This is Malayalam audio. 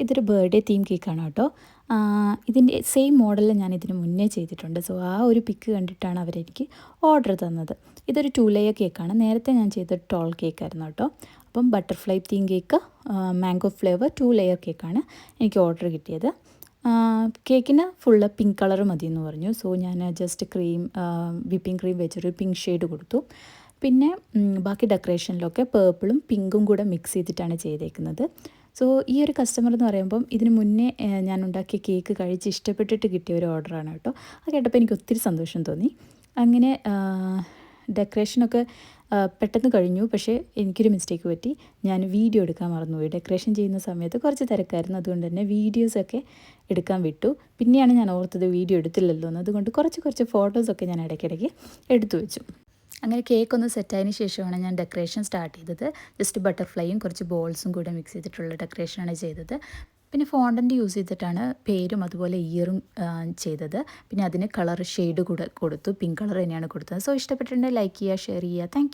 ഇതൊരു ബർത്ത്ഡേ തീം കേക്കാണ് കേട്ടോ. ഇതിൻ്റെ സെയിം മോഡൽ ഞാൻ ഇതിന് മുന്നേ ചെയ്തിട്ടുണ്ട്. സോ ആ ഒരു പിക്ക് കണ്ടിട്ടാണ് അവരെനിക്ക് ഓർഡർ തന്നത്. ഇതൊരു 2 ലെയർ കേക്കാണ്. നേരത്തെ ഞാൻ ചെയ്തത് ടോൾ കേക്കായിരുന്നു കേട്ടോ. അപ്പം butterfly theme cake, mango flavour 2 layer കേക്കാണ് എനിക്ക് ഓർഡർ കിട്ടിയത്. കേക്കിന് ഫുള്ള് പിങ്ക് കളർ മതി എന്ന് പറഞ്ഞു. സോ ഞാൻ ജസ്റ്റ് വിപ്പിംഗ് ക്രീം വെച്ചൊരു പിങ്ക് ഷെയ്ഡ് കൊടുത്തു. പിന്നെ ബാക്കി ഡെക്കറേഷനിലൊക്കെ പേർപ്പിളും പിങ്കും കൂടെ മിക്സ് ചെയ്തിട്ടാണ് ചെയ്തേക്കുന്നത്. സോ ഈ ഒരു കസ്റ്റമർ എന്ന് പറയുമ്പം ഇതിന് മുന്നേ ഞാൻ ഉണ്ടാക്കിയ കേക്ക് കഴിച്ച് ഇഷ്ടപ്പെട്ടിട്ട് കിട്ടിയ ഒരു ഓർഡറാണ് കേട്ടോ. അത് കേട്ടപ്പോൾ എനിക്ക് ഒത്തിരി സന്തോഷം തോന്നി. അങ്ങനെ ഡെക്കറേഷനൊക്കെ പെട്ടെന്ന് കഴിഞ്ഞു. പക്ഷേ എനിക്കൊരു മിസ്റ്റേക്ക് പറ്റി. ഞാൻ വീഡിയോ എടുക്കാൻ മറന്നുപോയി. ഡെക്കറേഷൻ ചെയ്യുന്ന സമയത്ത് കുറച്ച് തിരക്കായിരുന്നു. അതുകൊണ്ട് തന്നെ വീഡിയോസൊക്കെ എടുക്കാൻ വിട്ടു. പിന്നെയാണ് ഞാൻ ഓർത്തത് വീഡിയോ എടുത്തില്ലല്ലോ എന്ന്. അതുകൊണ്ട് കുറച്ച് ഫോട്ടോസൊക്കെ ഞാൻ ഇടയ്ക്കിടയ്ക്ക് എടുത്തു വെച്ചു. അങ്ങനെ കേക്ക് ഒന്ന് സെറ്റായതിന് ശേഷമാണ് ഞാൻ ഡെക്കറേഷൻ സ്റ്റാർട്ട് ചെയ്തത്. ജസ്റ്റ് ബട്ടർഫ്ലൈയും കുറച്ച് ബോൾസും കൂടെ മിക്സ് ചെയ്തിട്ടുള്ള ഡെക്കറേഷനാണ് ചെയ്തത്. പിന്നെ ഫോണ്ടൻറ്റ് യൂസ് ചെയ്തിട്ടാണ് പേരും അതുപോലെ ഇയറും ചെയ്തത്. പിന്നെ അതിന് കളർ ഷെയ്ഡ് കൂടെ കൊടുത്തു. പിങ്ക് കളർ തന്നെയാണ് കൊടുത്തത്. സോ ഇഷ്ടപ്പെട്ടിട്ടുണ്ടെങ്കിൽ ലൈക്ക് ചെയ്യുക, ഷെയർ ചെയ്യുക. താങ്ക്